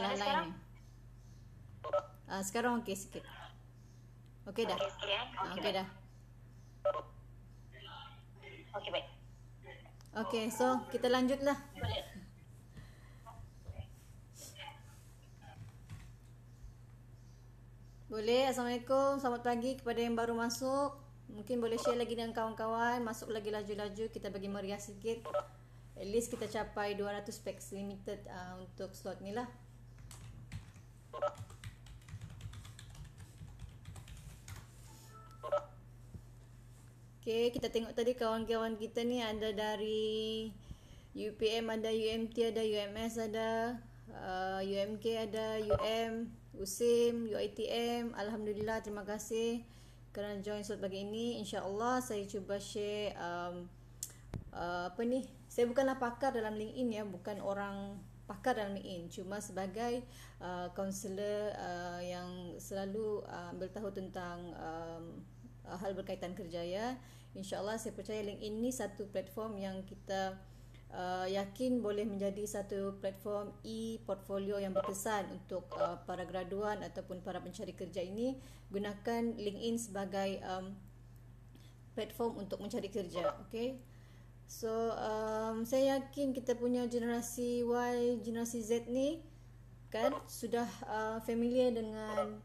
masalah lain ni. Sekarang okey sikit. Okey dah. Okey dah. Okey, baik. Okey, so kita lanjutlah. Boleh. Boleh. Assalamualaikum. Selamat pagi kepada yang baru masuk. Mungkin boleh share lagi dengan kawan-kawan. Masuk lagi laju-laju. Kita bagi meriah sikit. At least kita capai 200 packs limited untuk slot ni lah. Okay, kita tengok tadi kawan-kawan kita ni ada dari UPM, ada UMT, ada UMS, ada UMK, ada USIM, UITM. Alhamdulillah, terima kasih kerana join slot pagi ini. InsyaAllah saya cuba share saya bukanlah pakar dalam LinkedIn ya, bukan orang pakar dalam LinkedIn, cuma sebagai kaunselor yang selalu ambil tahu tentang hal berkaitan kerja ya. InsyaAllah saya percaya LinkedIn ni satu platform yang kita yakin boleh menjadi satu platform e-portfolio yang berkesan untuk para graduan ataupun para pencari kerja ini. Gunakan LinkedIn sebagai platform untuk mencari kerja. Okay. So saya yakin kita punya generasi Y, generasi Z ni kan sudah familiar dengan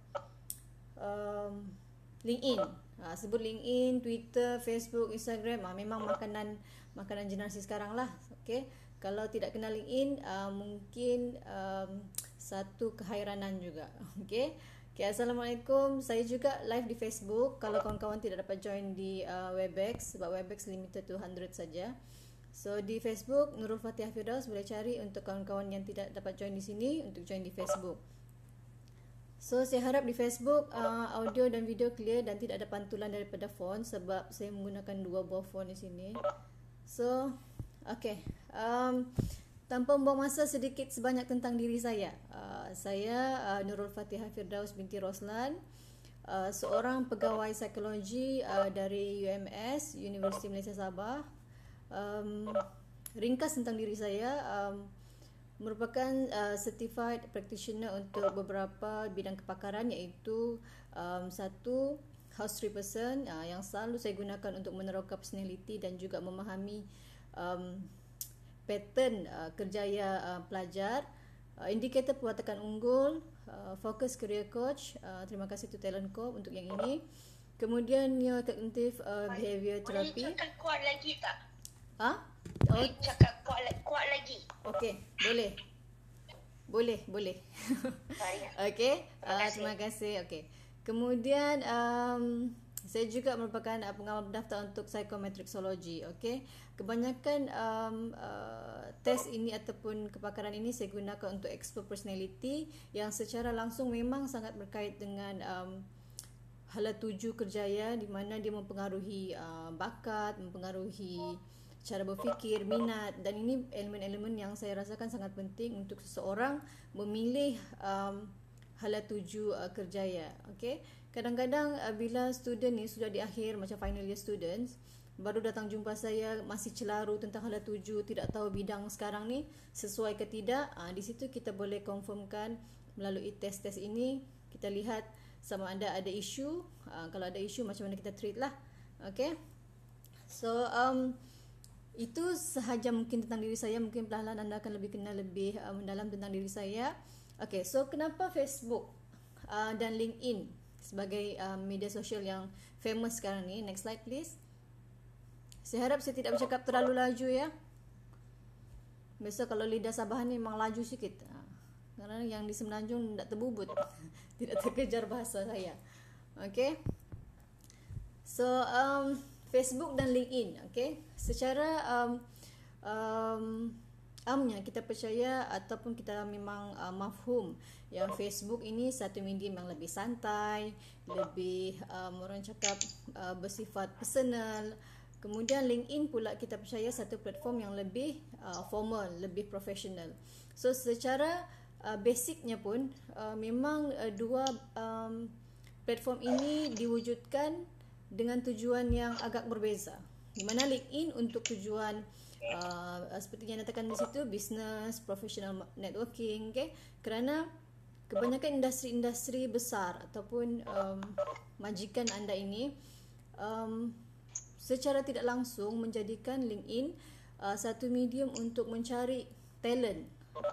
LinkedIn. Sebut LinkedIn, Twitter, Facebook, Instagram, memang makanan generasi sekarang lah. Okay. Kalau tidak kenal LinkedIn, mungkin satu keheranan juga. Okay. Okay, Assalamualaikum. Saya juga live di Facebook. Kalau kawan-kawan tidak dapat join di Webex, sebab Webex limited to 100 saja. So di Facebook Nurul Fatihah Firdaus, boleh cari untuk kawan-kawan yang tidak dapat join di sini untuk join di Facebook. So saya harap di Facebook audio dan video clear dan tidak ada pantulan daripada font sebab saya menggunakan dua buah font di sini. So okay, tanpa membuang masa, sedikit sebanyak tentang diri saya. Saya Nurul Fatihah Firdaus binti Roslan, seorang pegawai psikologi dari UMS, Universiti Malaysia Sabah. Ringkas tentang diri saya, merupakan certified practitioner untuk beberapa bidang kepakaran, iaitu satu, house three person yang selalu saya gunakan untuk meneroka personality dan juga memahami pattern kerjaya pelajar, indikator perwatakan unggul, fokus career coach, terima kasih to Talent Corp untuk yang ini. Kemudian neurocognitive behavior therapy. Boleh cakap kuat lagi tak? Boleh cakap kuat lagi. Okey, boleh. Okey, terima kasih. Okey. Kemudian saya juga merupakan pengamal berdaftar untuk psychometrixology. Okey. Kebanyakan tes ini ataupun kepakaran ini saya gunakan untuk explore personality yang secara langsung memang sangat berkait dengan hala tuju kerjaya, di mana dia mempengaruhi bakat, mempengaruhi cara berfikir, minat, dan ini elemen-elemen yang saya rasakan sangat penting untuk seseorang memilih hala tuju kerjaya. Okay? Kadang-kadang bila student ni sudah di akhir, macam final year students, baru datang jumpa saya, masih celaru tentang hala tuju, tidak tahu bidang sekarang ni sesuai ke tidak. Di situ kita boleh confirmkan melalui tes-tes ini. Kita lihat sama ada isu. Kalau ada isu, macam mana kita treat lah. Okay? So itu sahaja mungkin tentang diri saya. Mungkin perlahan-lahan anda akan lebih kenal lebih mendalam tentang diri saya. Okay, so kenapa Facebook dan LinkedIn sebagai media sosial yang famous sekarang ni? Next slide please. Saya harap saya tidak bercakap terlalu laju ya. Biasa kalau lidah Sabahan ni memang laju sikit. Karena yang di Semenanjung tidak terbubut. Tidak terkejar bahasa saya. Okay. So Facebook dan LinkedIn, okay. Secara amnya kita percaya ataupun kita memang mafhum yang Facebook ini satu medium yang lebih santai, lebih orang cakap bersifat personal. Kemudian LinkedIn pula kita percaya satu platform yang lebih formal, lebih profesional. So secara basicnya pun memang dua platform ini diwujudkan dengan tujuan yang agak berbeza. Di mana LinkedIn untuk tujuan Seperti yang nyatakan di situ, business, professional networking, okay? Kerana kebanyakan industri-industri besar ataupun majikan anda ini secara tidak langsung menjadikan LinkedIn satu medium untuk mencari talent,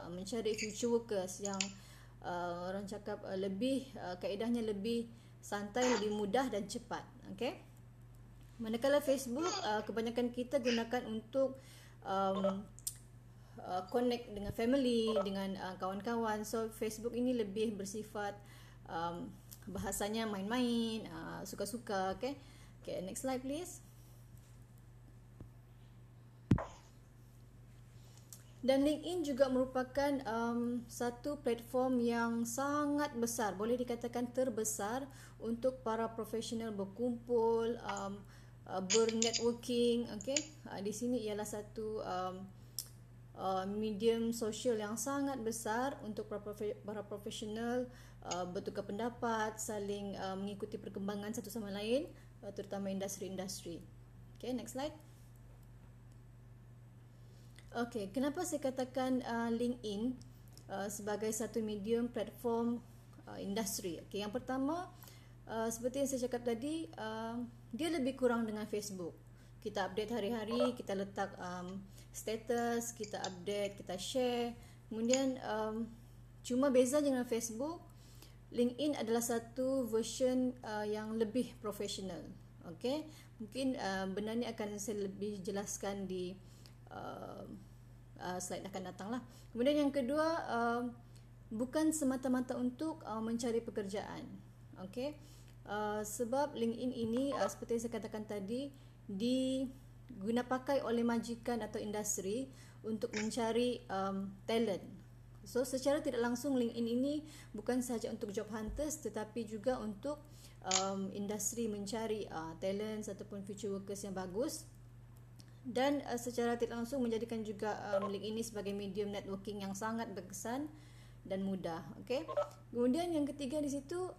mencari future workers yang orang cakap lebih kaedahnya lebih santai, lebih mudah dan cepat. Okay? Manakala Facebook kebanyakan kita gunakan untuk connect dengan family, dengan kawan-kawan. So Facebook ini lebih bersifat bahasanya main-main, suka-suka. Okay, next slide please. Dan LinkedIn juga merupakan satu platform yang sangat besar, boleh dikatakan terbesar untuk para profesional berkumpul, bernetworking. Okay, di sini ialah satu medium sosial yang sangat besar untuk para profesional bertukar pendapat, saling mengikuti perkembangan satu sama lain, terutama industri-industri. Okay, next slide. Okay, kenapa saya katakan LinkedIn sebagai satu medium platform industri? Okay, yang pertama, seperti yang saya cakap tadi, dia lebih kurang dengan Facebook. Kita update hari-hari, kita letak status, kita update, kita share. Kemudian cuma beza dengan Facebook, LinkedIn adalah satu version yang lebih profesional. Okay, mungkin benda ni akan saya lebih jelaskan di slide akan datang lah. Kemudian yang kedua, bukan semata-mata untuk mencari pekerjaan. Okay, sebab LinkedIn ini seperti yang saya katakan tadi, diguna pakai oleh majikan atau industri untuk mencari talent. So secara tidak langsung LinkedIn ini bukan sahaja untuk job hunters tetapi juga untuk industri mencari talent ataupun future workers yang bagus. Dan secara tidak langsung menjadikan juga LinkedIn ini sebagai medium networking yang sangat berkesan dan mudah. Okay. Kemudian yang ketiga di situ,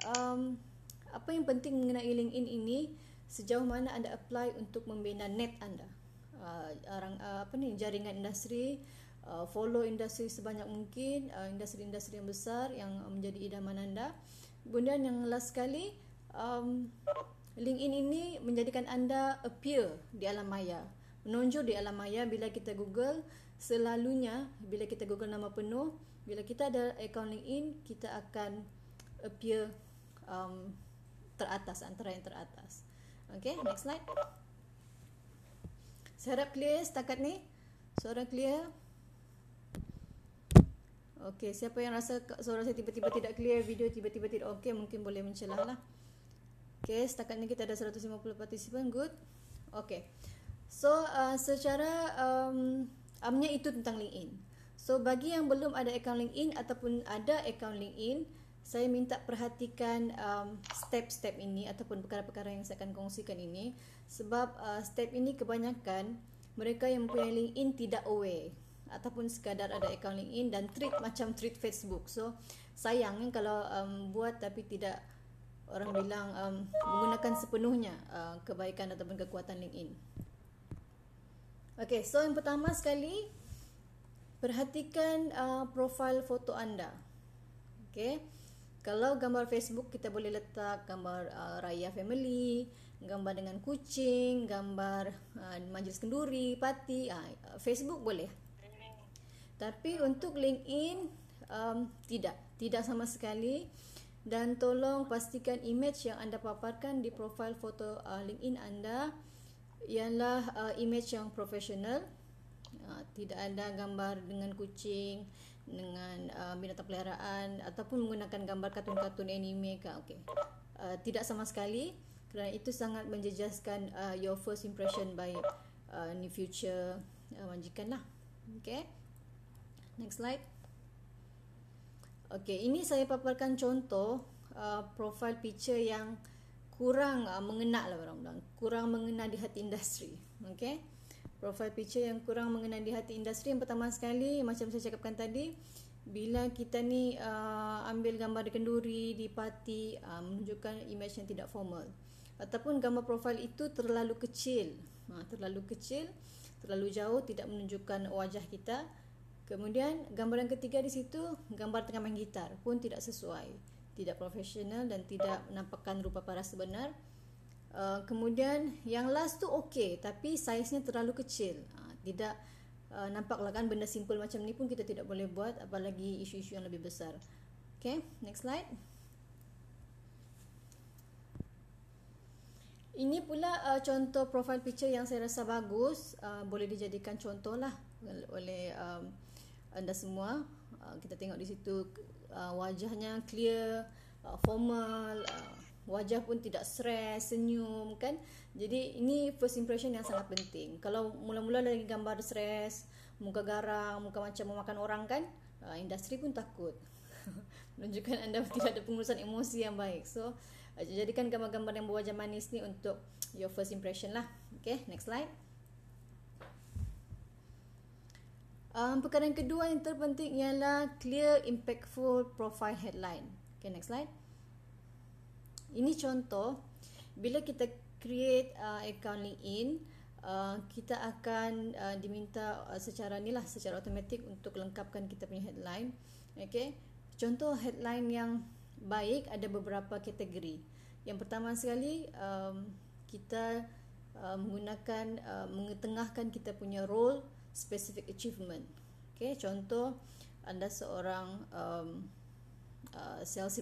apa yang penting mengenai LinkedIn ini, sejauh mana anda apply untuk membina net anda, jaringan industri, follow industri sebanyak mungkin, industri-industri yang besar yang menjadi idaman anda. Kemudian yang last sekali, LinkedIn ini menjadikan anda appear di alam maya, menonjol di alam maya. Bila kita Google, selalunya bila kita Google nama penuh, bila kita ada account LinkedIn, kita akan appear teratas, antara yang teratas. Okay, next slide. Saya harap clear setakat ni. Suara clear? Okay, siapa yang rasa suara saya tiba-tiba tidak clear, video tiba-tiba tidak okay, mungkin boleh mencelah lah. Okay, setakat ni kita ada 150 partisipan, good. Okay, so secara amnya itu tentang LinkedIn. So bagi yang belum ada account LinkedIn ataupun ada account LinkedIn, saya minta perhatikan step-step ini ataupun perkara-perkara yang saya akan kongsikan ini, sebab step ini kebanyakan mereka yang mempunyai LinkedIn tidak aware ataupun sekadar ada account LinkedIn dan treat macam treat Facebook. So sayang kalau buat tapi tidak, orang bilang menggunakan sepenuhnya kebaikan ataupun kekuatan LinkedIn. Okay, so yang pertama sekali, perhatikan profil foto anda. Okay, kalau gambar Facebook, kita boleh letak gambar raya family, gambar dengan kucing, gambar majlis kenduri, parti. Facebook boleh. Tapi untuk LinkedIn tidak sama sekali. Dan tolong pastikan image yang anda paparkan di profil foto LinkedIn anda ialah image yang profesional. Tidak ada gambar dengan kucing, dengan binatang peliharaan ataupun menggunakan gambar kartun-kartun anime ke. Okay. Tidak sama sekali, kerana itu sangat menjejaskan your first impression by new future majikan lah. Okay, next slide. Okay, ini saya paparkan contoh profile picture yang kurang mengena lah, orang bilang kurang mengena di hati industri. Okay, profile picture yang kurang mengena di hati industri. Yang pertama sekali, macam saya cakapkan tadi, bila kita ni ambil gambar di kenduri, di parti, menunjukkan image yang tidak formal, ataupun gambar profil itu terlalu kecil, terlalu jauh, tidak menunjukkan wajah kita. Kemudian gambar yang ketiga di situ, gambar tengah main gitar pun tidak sesuai, tidak profesional dan tidak menampakkan rupa paras sebenar. Kemudian yang last tu okey, tapi saiznya terlalu kecil. Tidak nampaklah kan, benda simple macam ni pun kita tidak boleh buat, apalagi isu-isu yang lebih besar. Okay, next slide. Ini pula contoh profile picture yang saya rasa bagus, boleh dijadikan contoh lah oleh anda semua. Kita tengok di situ wajahnya clear, formal, wajah pun tidak stres, senyum kan. Jadi ini first impression yang sangat penting. Kalau mula-mula lagi gambar stres, muka garang, muka macam memakan orang kan, industri pun takut. Menunjukkan anda tidak ada pengurusan emosi yang baik. So jadikan gambar-gambar yang berwajah manis ni untuk your first impression lah. Okay, next slide. Perkara yang kedua yang terpenting ialah clear, impactful profile headline. Okay, next slide. Ini contoh, bila kita create account LinkedIn, kita akan diminta secara automatik untuk lengkapkan kita punya headline. Okay, contoh headline yang baik ada beberapa kategori. Yang pertama sekali, kita menggunakan mengetengahkan kita punya role, specific achievement. Okay, contoh anda seorang sales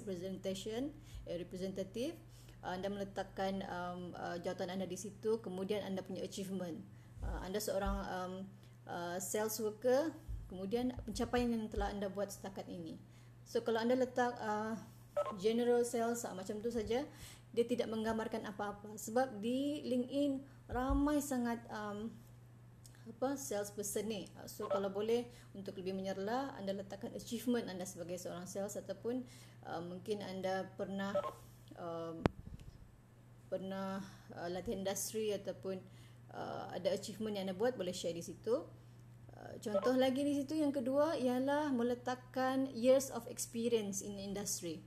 representative, anda meletakkan jawatan anda di situ, kemudian anda punya achievement. Anda seorang sales worker, kemudian pencapaian yang telah anda buat setakat ini. So kalau anda letak general sales macam tu saja, dia tidak menggambarkan apa-apa. Sebab di LinkedIn ramai sangat sales person ni. So kalau boleh untuk lebih menyerlah, anda letakkan achievement anda sebagai seorang sales, ataupun mungkin anda pernah latihan industri, ataupun ada achievement yang anda buat, boleh share di situ. Contoh lagi di situ yang kedua ialah meletakkan years of experience in industry,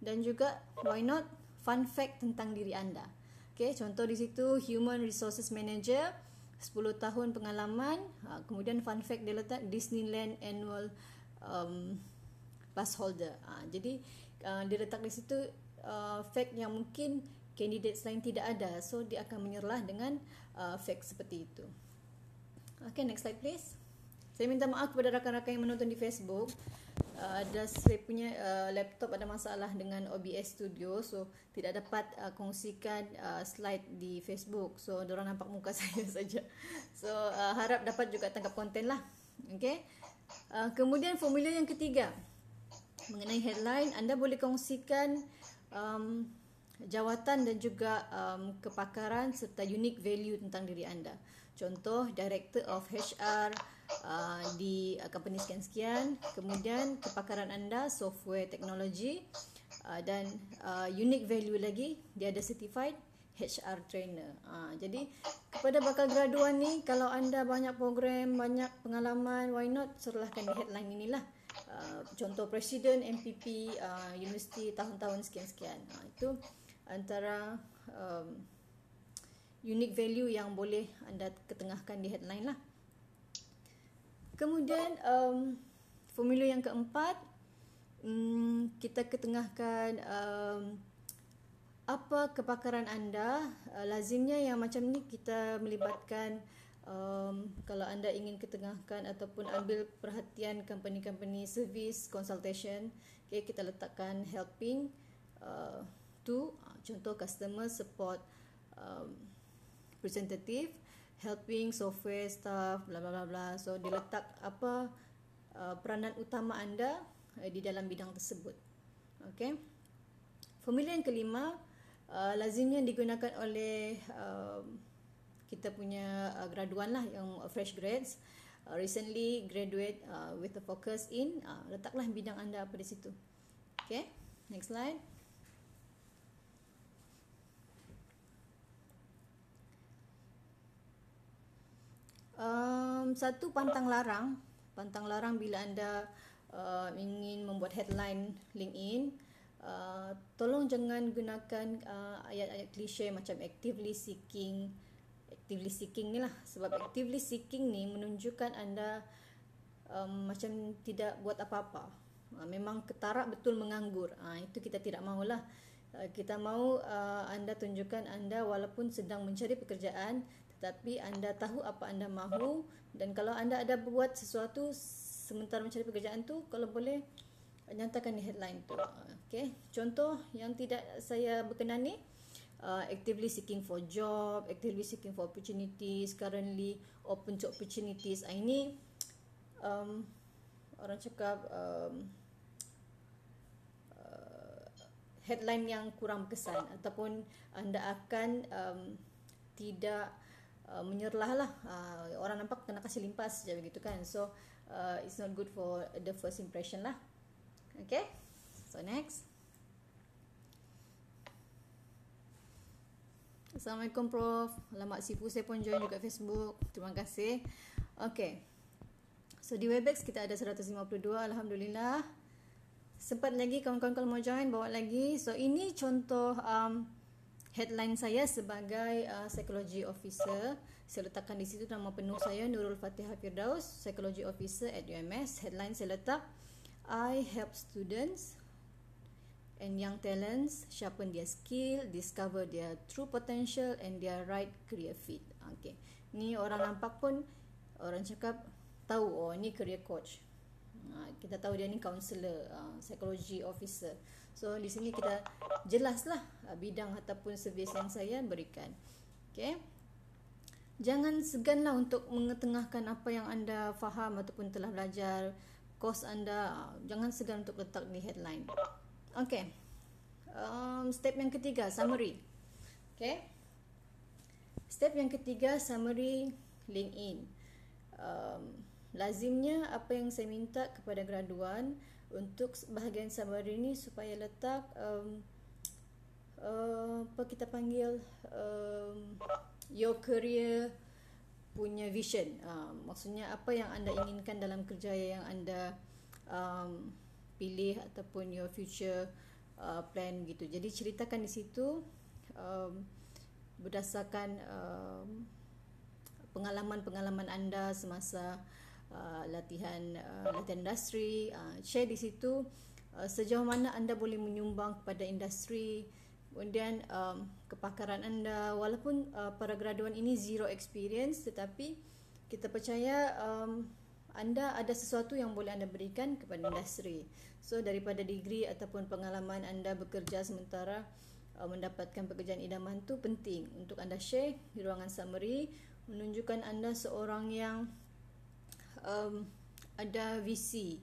dan juga why not fun fact tentang diri anda. Okay, contoh di situ human resources manager, 10 tahun pengalaman, kemudian fun fact dia letak Disneyland annual pass holder. Jadi dia letak di situ fact yang mungkin candidates lain tidak ada, so dia akan menyerlah dengan fact seperti itu. Okay, next slide please. Saya minta maaf kepada rakan-rakan yang menonton di Facebook. Saya punya laptop ada masalah dengan OBS Studio, so tidak dapat kongsikan slide di Facebook. So diorang nampak muka saya saja. So harap dapat juga tangkap konten lah. Okay. Kemudian formula yang ketiga, mengenai headline, anda boleh kongsikan jawatan dan juga kepakaran serta unique value tentang diri anda. Contoh, Director of HR di company sekian-sekian, kemudian kepakaran anda software teknologi, dan unique value lagi, dia ada certified HR trainer. Jadi kepada bakal graduan ni, kalau anda banyak program, banyak pengalaman, why not serlahkan di headline inilah. Contoh Presiden, MPP, universiti tahun-tahun sekian-sekian. Itu antara unique value yang boleh anda ketengahkan di headline lah. Kemudian formula yang keempat, kita ketengahkan apa kepakaran anda. Lazimnya yang macam ni kita melibatkan, kalau anda ingin ketengahkan ataupun ambil perhatian company-company service consultation, okay, kita letakkan helping to, contoh customer support representative, helping software staff, bla bla bla bla. So diletak apa peranan utama anda di dalam bidang tersebut. Okay. Formula yang kelima, lazimnya digunakan oleh kita punya graduan lah, yang fresh grads, recently graduate with a focus in, letaklah bidang anda apa di situ. Okay, next slide. Satu, pantang larang bila anda ingin membuat headline LinkedIn. Tolong jangan gunakan ayat-ayat klise macam actively seeking, actively seeking ni lah. Sebab actively seeking ni menunjukkan anda macam tidak buat apa-apa. Memang ketarak betul menganggur. Itu kita tidak mahulah. Kita mahu anda tunjukkan anda walaupun sedang mencari pekerjaan, tetapi anda tahu apa anda mahu, dan kalau anda ada buat sesuatu sementara mencari pekerjaan tu, kalau boleh nyatakan di headline tu. Okay. Contoh yang tidak saya berkenan ni, actively seeking for job, actively seeking for opportunities, currently open to opportunities. Ini orang cakap headline yang kurang berkesan, ataupun anda akan tidak menyerlah lah. Orang nampak kena kasih limpas je begitu kan. So it's not good for the first impression lah. Okay, so next. Assalamualaikum Prof. Alamak, Sifu saya pun join juga Facebook. Terima kasih. Okay, so di Webex kita ada 152. Alhamdulillah. Sempat lagi kawan-kawan kalau mau join, bawa lagi. So ini contoh headline saya sebagai psychology officer. Saya letakkan di situ nama penuh saya, Nurul Fatihah Firdaus, psychology officer at UMS. Headline saya letak, I help students and young talents sharpen their skill, discover their true potential and their right career fit. Okay, ni orang nampak pun orang cakap tahu, oh ni career coach. Kita tahu dia ni counselor, psychology officer. So di sini kita jelaslah bidang ataupun servis yang saya berikan. Okay, jangan seganlah untuk mengetengahkan apa yang anda faham ataupun telah belajar, kos anda. Jangan segan untuk letak di headline. Okay, step yang ketiga, summary. Okay, step yang ketiga, summary LinkedIn. Lazimnya apa yang saya minta kepada graduan untuk bahagian summary ni supaya letak apa kita panggil your career punya vision. Maksudnya apa yang anda inginkan dalam kerja yang anda pilih ataupun your future plan gitu. Jadi ceritakan di situ berdasarkan pengalaman-pengalaman anda semasa latihan industri. Share di situ sejauh mana anda boleh menyumbang kepada industri, kemudian kepakaran anda. Walaupun para graduan ini zero experience, tetapi kita percaya anda ada sesuatu yang boleh anda berikan kepada industri. So daripada degree ataupun pengalaman anda bekerja sementara mendapatkan pekerjaan idaman tu penting untuk anda share di ruangan summary, menunjukkan anda seorang yang ada visi,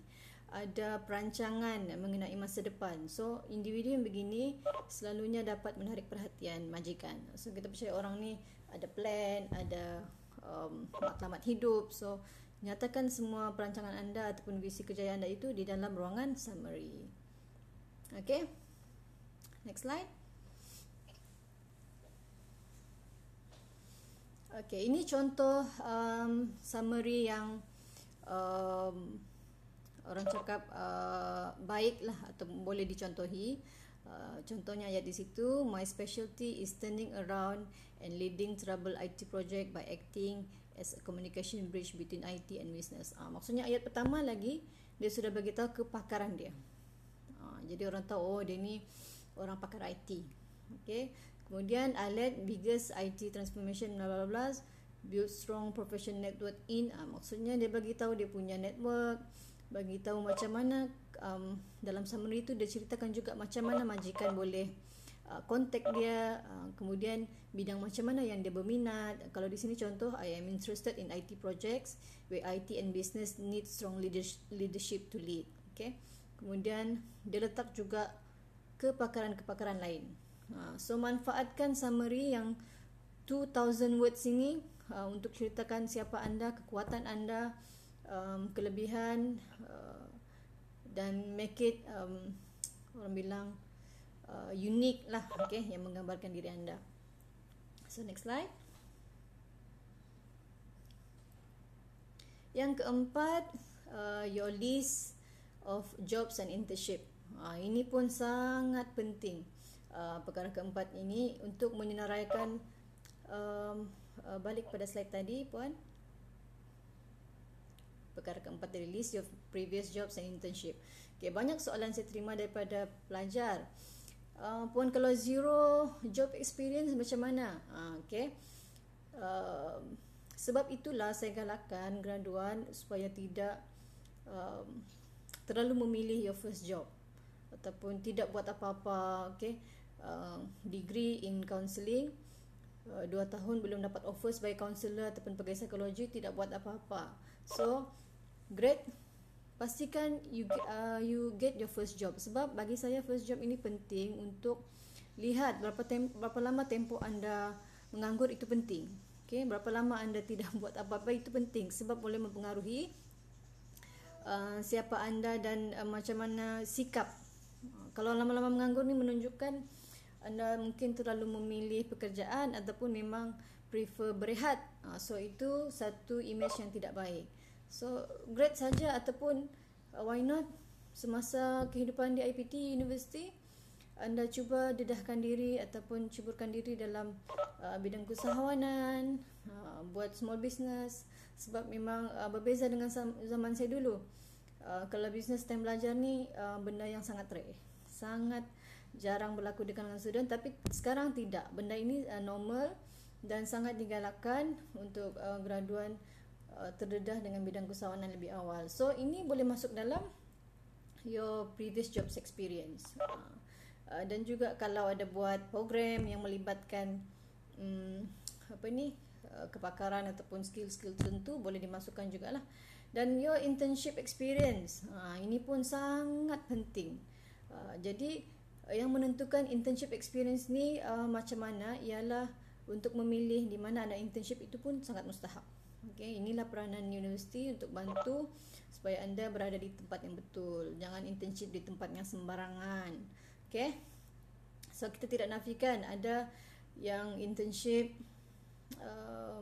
ada perancangan mengenai masa depan. So individu yang begini selalunya dapat menarik perhatian majikan. So kita percaya orang ni ada plan, ada matlamat hidup. So nyatakan semua perancangan anda ataupun visi kerjaya anda itu di dalam ruangan summary. Okay, next slide. Okay, ini contoh summary yang orang cakap baiklah atau boleh dicontohi. Contohnya ayat di situ, my specialty is turning around and leading trouble IT project by acting as a communication bridge between IT and business. Maksudnya ayat pertama lagi dia sudah beritahu kepakaran dia. Jadi orang tahu, oh dia ni orang pakar IT. Okay. Kemudian I led biggest IT transformation bla bla bla, build strong professional network in. Maksudnya dia bagi tahu dia punya network, bagi tahu macam mana dalam summary itu dia ceritakan juga macam mana majikan boleh kontak dia, kemudian bidang macam mana yang dia berminat. Kalau di sini contoh, I am interested in IT projects where IT and business need strong leadership to lead. Okay. Kemudian dia letak juga kepakaran-kepakaran lain. So manfaatkan summary yang 2000 words ini untuk ceritakan siapa anda, kekuatan anda, kelebihan, dan make it orang bilang unique lah, okay, yang menggambarkan diri anda. So next slide. Yang keempat, your list of jobs and internship. Ini pun sangat penting. Perkara keempat ini untuk menyenaraikan balik pada slide tadi puan. Perkara keempat dari list your previous jobs and internship. Okay, banyak soalan saya terima daripada pelajar. Puan, kalau zero job experience macam mana? Okay. Sebab itulah saya galakkan graduan supaya tidak terlalu memilih your first job ataupun tidak buat apa-apa. Okay. Degree in counselling, 2 tahun belum dapat offer sebagai kaunselor ataupun pegawai psikologi, tidak buat apa-apa. So great, pastikan you get your first job. Sebab bagi saya first job ini penting untuk lihat berapa lama tempoh anda menganggur, itu penting. Okay, berapa lama anda tidak buat apa-apa, itu penting sebab boleh mempengaruhi siapa anda dan macam mana sikap. Kalau lama-lama menganggur ni menunjukkan anda mungkin terlalu memilih pekerjaan ataupun memang prefer berehat. So itu satu image yang tidak baik. So great saja ataupun why not semasa kehidupan di IPT University anda cuba dedahkan diri ataupun cuburkan diri dalam bidang keusahawanan, buat small business. Sebab memang berbeza dengan zaman saya dulu. Kalau business time belajar ni benda yang sangat rare, sangat jarang berlaku di kalangan student. Tapi sekarang tidak, benda ini normal dan sangat digalakkan untuk graduan terdedah dengan bidang keusahawanan lebih awal. So ini boleh masuk dalam your previous jobs experience. Dan juga kalau ada buat program yang melibatkan kepakaran ataupun skill-skill tertentu, boleh dimasukkan jugalah. Dan your internship experience, ini pun sangat penting. Jadi yang menentukan internship experience ni macam mana ialah untuk memilih di mana anda internship, itu pun sangat mustahab. Okay, inilah peranan universiti untuk bantu supaya anda berada di tempat yang betul. Jangan internship di tempat yang sembarangan. Okay, so kita tidak nafikan ada yang internship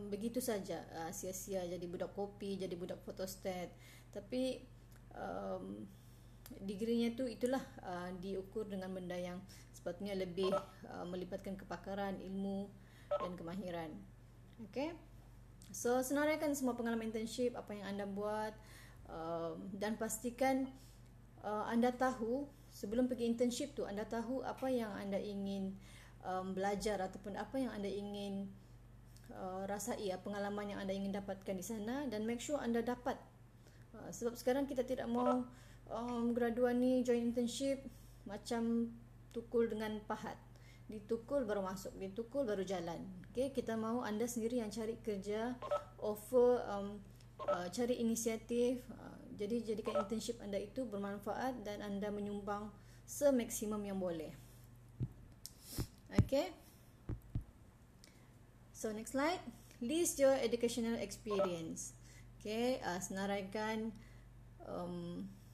begitu saja, sia-sia jadi budak kopi, jadi budak photostat. Tapi degree-nya itulah diukur dengan benda yang sepatutnya lebih melibatkan kepakaran, ilmu dan kemahiran. Okay, so senaraikan semua pengalaman internship, apa yang anda buat, dan pastikan anda tahu sebelum pergi internship tu, anda tahu apa yang anda ingin belajar ataupun apa yang anda ingin rasai, pengalaman yang anda ingin dapatkan di sana, dan make sure anda dapat. Sebab sekarang kita tidak mau graduan ni join internship macam tukul dengan pahat. Ditukul baru masuk, ditukul baru jalan. Okay, kita mahu anda sendiri yang cari kerja, offer, cari inisiatif. Jadi jadikan internship anda itu bermanfaat dan anda menyumbang semaksimum yang boleh. Okay, so next slide, list your educational experience. Okay, senaraikan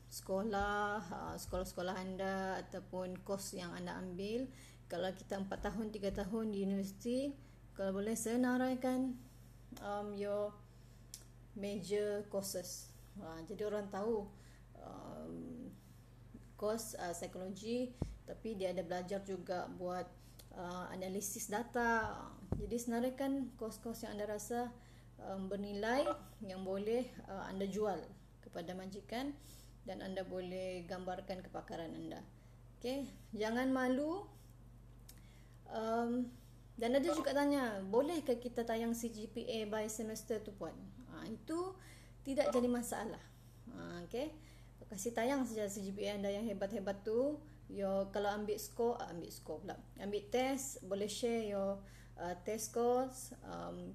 sekolah-sekolah anda ataupun kos yang anda ambil. Kalau kita 4 tahun, 3 tahun di universiti, kalau boleh senaraikan your major courses. Jadi orang tahu kos psikologi, tapi dia ada belajar juga buat analisis data. Jadi senaraikan kos-kos yang anda rasa bernilai, yang boleh anda jual kepada majikan dan anda boleh gambarkan kepakaran anda. Okay, jangan malu. Dan ada juga tanya, bolehkah kita tayang CGPA by semester tu puan? Itu tidak jadi masalah. Okay, kasih tayang saja CGPA anda yang hebat-hebat tu. Kalau ambil test, boleh share your test scores.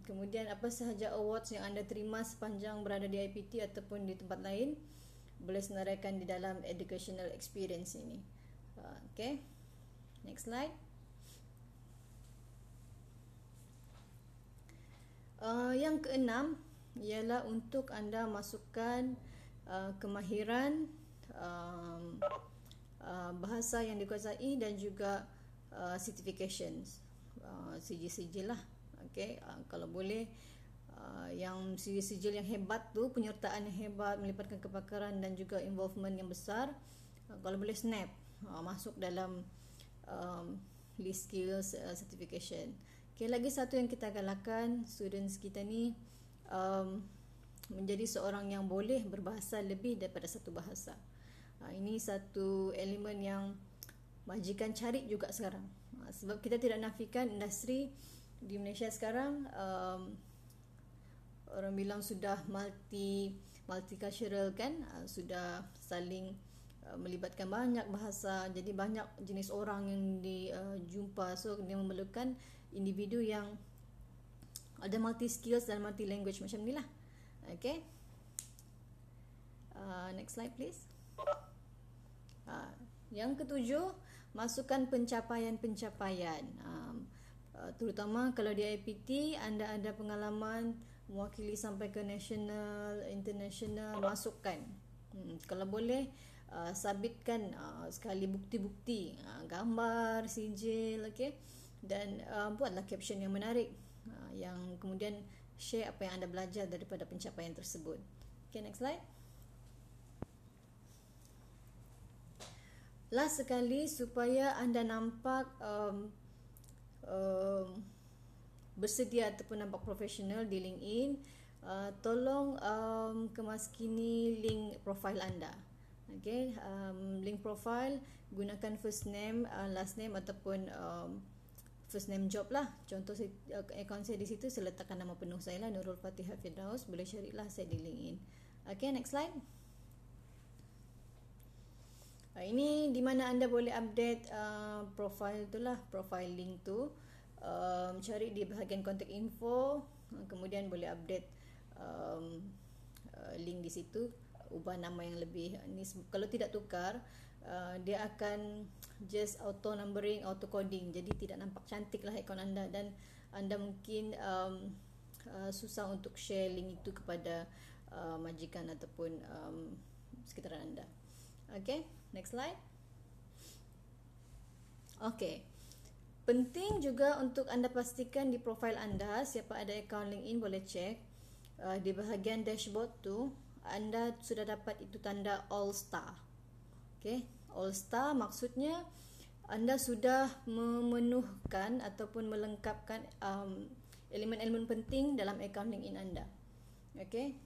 Kemudian apa sahaja awards yang anda terima sepanjang berada di IPT ataupun di tempat lain, boleh senaraikan di dalam educational experience ini. Okay, next slide. Yang keenam ialah untuk anda masukkan kemahiran bahasa yang dikuasai dan juga certifications, sijil-sijil lah. Okay, kalau boleh yang sijil-sijil yang hebat tu, penyertaan yang hebat, melibatkan kepakaran dan juga involvement yang besar, kalau boleh snap masuk dalam list skills certification. Okay, lagi satu yang kita galakkan students kita ni menjadi seorang yang boleh berbahasa lebih daripada satu bahasa. Ini satu elemen yang majikan cari juga sekarang. Sebab kita tidak nafikan industri di Malaysia sekarang orang bilang sudah multicultural kan, sudah saling melibatkan banyak bahasa, jadi banyak jenis orang yang dijumpa. So dia memerlukan individu yang ada multi skills dan multi language macam ni lah. Okay, next slide please. Yang ketujuh, masukkan pencapaian-pencapaian. Terutama kalau di IPT anda ada pengalaman mewakili sampai ke national, international, masukkan. Kalau boleh sabitkan sekali bukti-bukti, gambar, sijil, okay? Dan buatlah caption yang menarik, yang kemudian share apa yang anda belajar daripada pencapaian tersebut. Okay, next slide. Last sekali, supaya anda nampak bersedia ataupun nampak profesional di LinkedIn, tolong kemaskini link profile anda. Okay, link profile, gunakan first name, last name ataupun first name job lah. Contoh akaun saya di situ, saya letakkan nama penuh saya lah, Nurul Fatihah Firdaus. Boleh carilah saya di LinkedIn. Okay, next slide. Ini di mana anda boleh update profile tu lah, profile link tu. Cari di bahagian contact info, kemudian boleh update link di situ, ubah nama yang lebih ni. Kalau tidak tukar, dia akan just auto numbering, auto coding, jadi tidak nampak cantik lah akaun anda, dan anda mungkin susah untuk share link itu kepada majikan ataupun sekitaran anda. Okay, next slide. Okay, penting juga untuk anda pastikan di profil anda, siapa ada akaun LinkedIn boleh cek di bahagian dashboard tu anda sudah dapat itu tanda All Star. Okay, All Star maksudnya anda sudah memenuhkan ataupun melengkapkan elemen-elemen penting dalam akaun LinkedIn anda. Okay,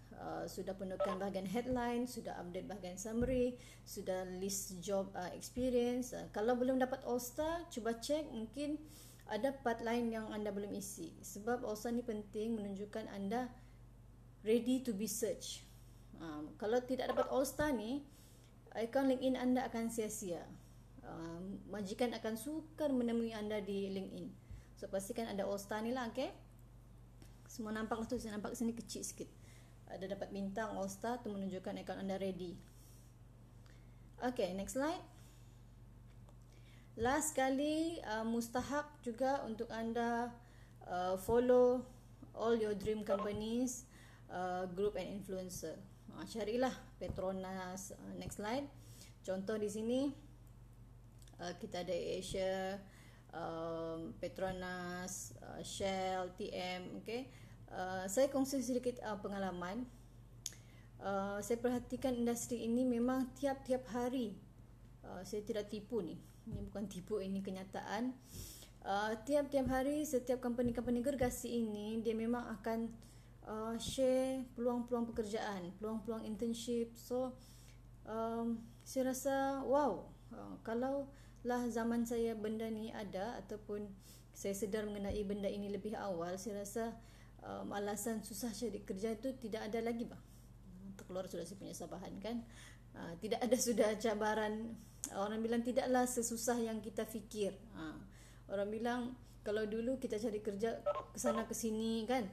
sudah penuhkan bahagian headline, sudah update bahagian summary, sudah list job experience. Kalau belum dapat All Star, cuba cek, mungkin ada part lain yang anda belum isi. Sebab All Star ni penting menunjukkan anda ready to be searched. Kalau tidak dapat All Star ni, akaun LinkedIn anda akan sia-sia. Majikan akan sukar menemui anda di LinkedIn. So pastikan ada All Star ni lah. Okay, semua nampak lah tu, saya nampak sini kecil sikit. Ada dapat bintang All Star tu menunjukkan akaun anda ready. Okay, next slide. Last sekali, mustahak juga untuk anda follow all your dream companies, group and influencer. Carilah Petronas. Next slide. Contoh di sini kita ada Asia, Petronas, Shell, TM. Okay, saya kongsi sedikit pengalaman. Saya perhatikan industri ini memang tiap-tiap hari, saya tidak tipu ni, ini bukan tipu, ini kenyataan. Tiap-tiap hari setiap company-company gergasi ini dia memang akan share peluang-peluang pekerjaan, peluang-peluang internship. So saya rasa wow, kalau lah zaman saya benda ni ada, ataupun saya sedar mengenai benda ini lebih awal, saya rasa alasan susah cari kerja itu tidak ada lagi bah. Terkeluar sudah saya punya sabahan kan. Tidak ada sudah cabaran. Orang bilang tidaklah sesusah yang kita fikir. Orang bilang kalau dulu kita cari kerja kesana kesini kan,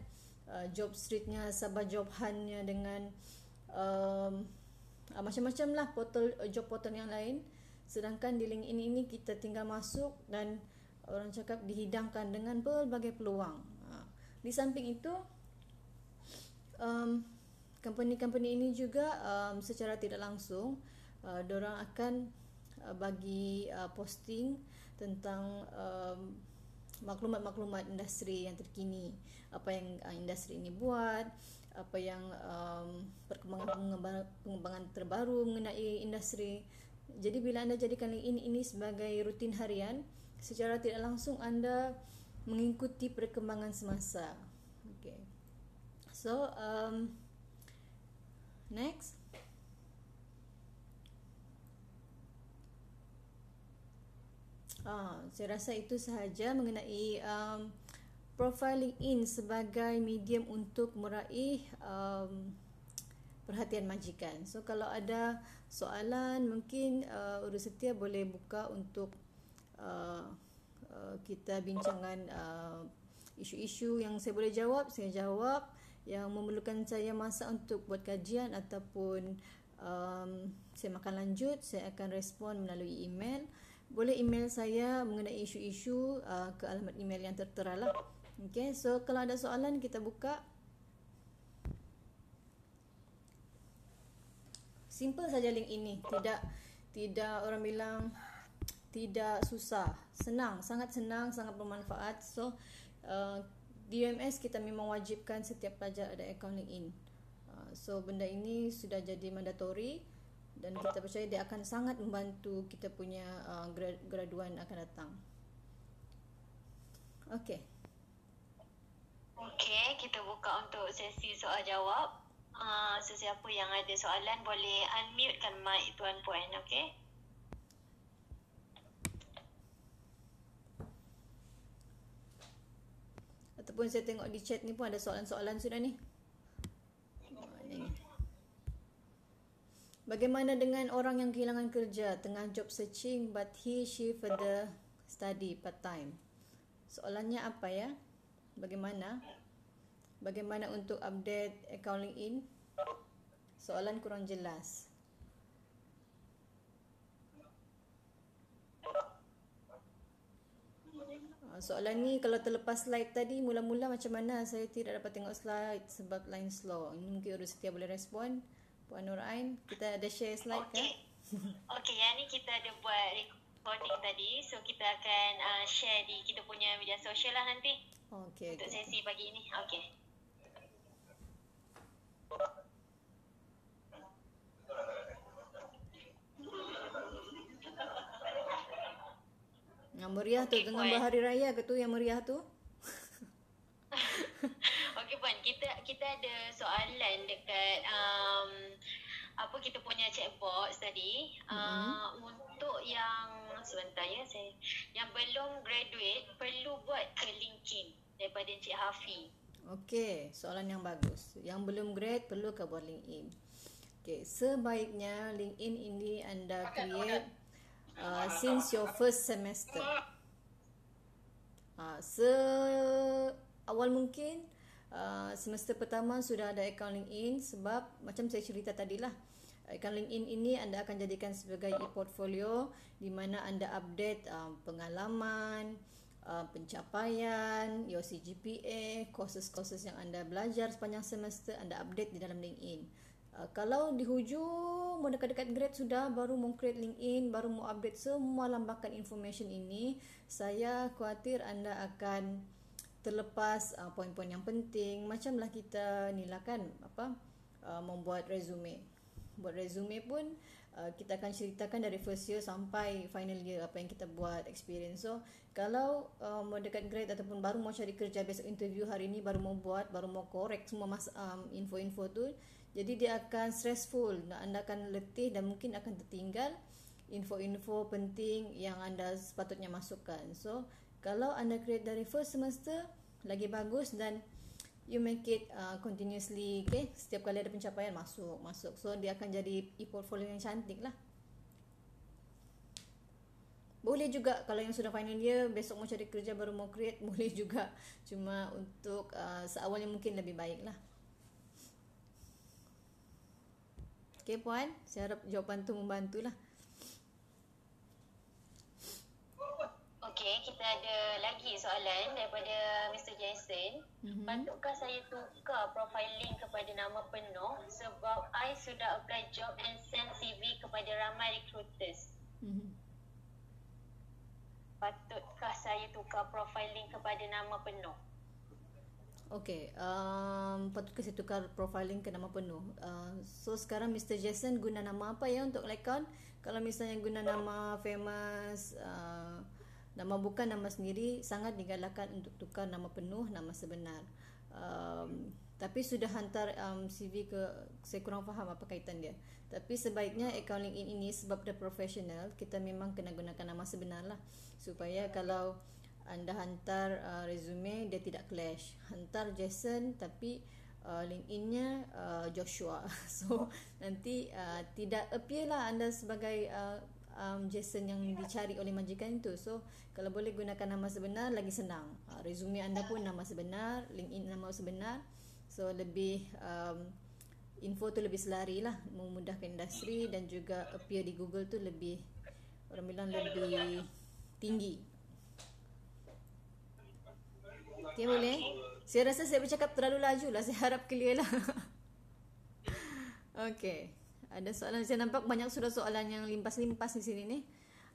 job streetnya, Sabah Job Hunt-nya dengan macam-macam lah portal, job portal yang lain. Sedangkan di LinkedIn ini kita tinggal masuk dan orang cakap dihidangkan dengan berbagai peluang. Di samping itu, company-company ini juga secara tidak langsung diorang akan bagi posting tentang maklumat-maklumat industri yang terkini, apa yang industri ini buat, apa yang pengembangan terbaru mengenai industri. Jadi bila anda jadikan LinkedIn ini sebagai rutin harian, secara tidak langsung anda mengikuti perkembangan semasa. Okay. So, next. Saya rasa itu sahaja mengenai profile LinkedIn sebagai medium untuk meraih perhatian majikan. So kalau ada soalan mungkin Urus Setia boleh buka untuk kita bincangan isu-isu yang saya boleh jawab, saya jawab. Yang memerlukan saya masa untuk buat kajian ataupun saya makan lanjut, saya akan respon melalui email. Boleh email saya mengenai isu-isu ke alamat email yang tertera lah. Okay, so kalau ada soalan kita buka. Simple saja link ini. Tidak orang bilang tidak susah. Senang, sangat bermanfaat. So di UMS kita memang wajibkan setiap pelajar ada akaun LinkedIn. So benda ini sudah jadi mandatory dan kita percaya dia akan sangat membantu kita punya graduan akan datang. Okey. Okey, kita buka untuk sesi soal jawab. Sesiapa yang ada soalan boleh unmute-kan mic tuan-puan, okey? Ataupun saya tengok di chat ni pun ada soalan-soalan sudah ni. Bagaimana dengan orang yang kehilangan kerja tengah job searching but she further study part time? Soalannya apa ya? Bagaimana untuk update account LinkedIn? Soalan kurang jelas. Soalan ni kalau terlepas slide tadi, mula-mula macam mana saya tidak dapat tengok slide sebab line slow. Ini mungkin Urus Setia boleh respon. Puan Nur Ain, kita ada share slide kan? Okey, yang ni kita ada buat recording tadi. So kita akan share di kita punya media sosial lah nanti. Okey. Untuk sesi pagi ini. Okey. Yang meriah tu tengah berhari raya ke tu yang meriah tu? Okey puan, kita ada soalan dekat kita punya chat box tadi. Untuk yang sebentar ya, yang belum graduate perlu buat ke LinkedIn daripada Encik Hafi. Okey, soalan yang bagus. Yang belum grad perlu ke buat LinkedIn. Okey, sebaiknya LinkedIn ini anda create since your first semester. Awal mungkin semester pertama sudah ada akaun LinkedIn sebab macam saya cerita tadilah, akaun LinkedIn ini anda akan jadikan sebagai e-portfolio di mana anda update pengalaman, pencapaian, your CGPA, courses-courses yang anda belajar sepanjang semester anda update di dalam LinkedIn. Kalau di hujung mau dekat-dekat grade sudah baru mau create LinkedIn, baru mau update semua lambakan information ini, saya khawatir anda akan terlepas poin-poin yang penting. Macamlah kita ni lah kan membuat resume. Buat resume pun kita akan ceritakan dari first year sampai final year apa yang kita buat, experience. So kalau mau dekat grade ataupun baru mau cari kerja, besok interview, hari ni baru mau buat, baru mau korek semua info-info tu, jadi dia akan stressful, anda akan letih dan mungkin akan tertinggal info-info penting yang anda sepatutnya masukkan. So kalau anda create dari first semester lagi bagus dan you make it continuously, okay? Setiap kali ada pencapaian masuk. So dia akan jadi e-portfolio yang cantik lah. Boleh juga kalau yang sudah final year besok mau cari kerja baru mau create, boleh juga. Cuma untuk seawalnya mungkin lebih baik lah. Okay puan, saya harap jawapan tu membantulah. Okey, kita ada lagi soalan daripada Mr. Jason. Patutkah saya tukar profile link kepada nama penuh sebab I sudah apply job and send CV kepada ramai recruiters. Patutkah saya tukar profile link kepada nama penuh? Okey, patutkah saya tukar profile link ke nama penuh? So sekarang Mr. Jason guna nama apa ya untuk account? Kalau misalnya guna nama famous, Nama bukan nama sendiri sangat digalakkan untuk tukar nama penuh, nama sebenar. Tapi sudah hantar CV ke, saya kurang faham apa kaitan dia. Tapi sebaiknya akaun LinkedIn ini sebab dia profesional, kita memang kena gunakan nama sebenar lah, supaya kalau anda hantar resume dia tidak clash. Hantar Jason tapi LinkedIn-nya Joshua. So nanti tidak appear lah anda sebagai Jason yang dicari oleh majikan itu. So kalau boleh gunakan nama sebenar lagi senang. Resume anda pun nama sebenar, LinkedIn nama sebenar. So lebih info tu lebih selari lah, memudahkan industri, dan juga appear di Google tu lebih, orang bilang lebih tinggi. Okay, boleh? Saya rasa saya bercakap terlalu laju lah. Saya harap clear lah. Okay. Ada soalan? Saya nampak banyak sudah soalan yang limpas-limpas di sini ni.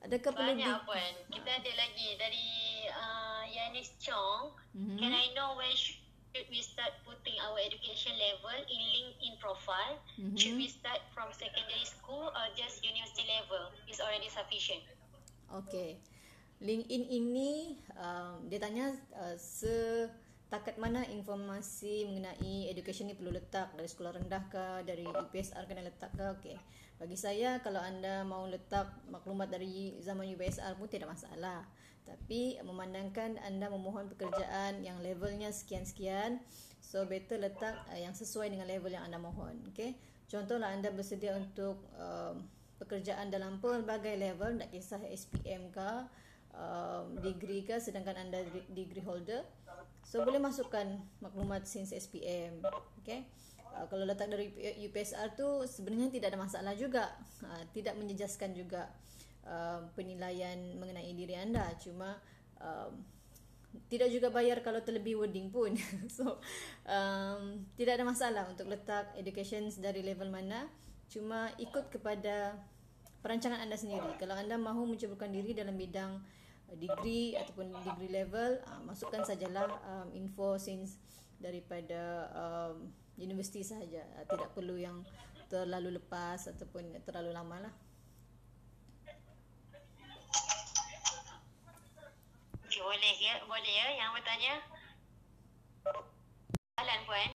Adakah perlu banyak Puan. Kita ada lagi dari Yanis Chong. Can I know where should we start putting our education level in LinkedIn profile? Should we start from secondary school or just university level is already sufficient? Okay. LinkedIn ini dia tanya setakat mana informasi mengenai education ni perlu letak, dari sekolah rendah ke, dari UPSR kena letak ke. Okay. Bagi saya, kalau anda mau letak maklumat dari zaman UPSR pun tidak masalah. Tapi memandangkan anda memohon pekerjaan yang levelnya sekian-sekian, so better letak yang sesuai dengan level yang anda mohon. Okay. Contohlah anda bersedia untuk pekerjaan dalam pelbagai level, tak kisah SPM ke, degree ke, sedangkan anda degree holder, so boleh masukkan maklumat since SPM. Okay. Kalau letak dari UPSR tu sebenarnya tidak ada masalah juga, tidak menjejaskan juga penilaian mengenai diri anda. Cuma tidak juga bayar kalau terlebih wording pun. So tidak ada masalah untuk letak education dari level mana, cuma ikut kepada perancangan anda sendiri. Kalau anda mahu menceburkan diri dalam bidang degree ataupun degree level, masukkan sajalah info since daripada universiti sahaja. Tidak perlu yang terlalu lepas ataupun terlalu lama lah. Boleh ya yang bertanya. Soalan Puan.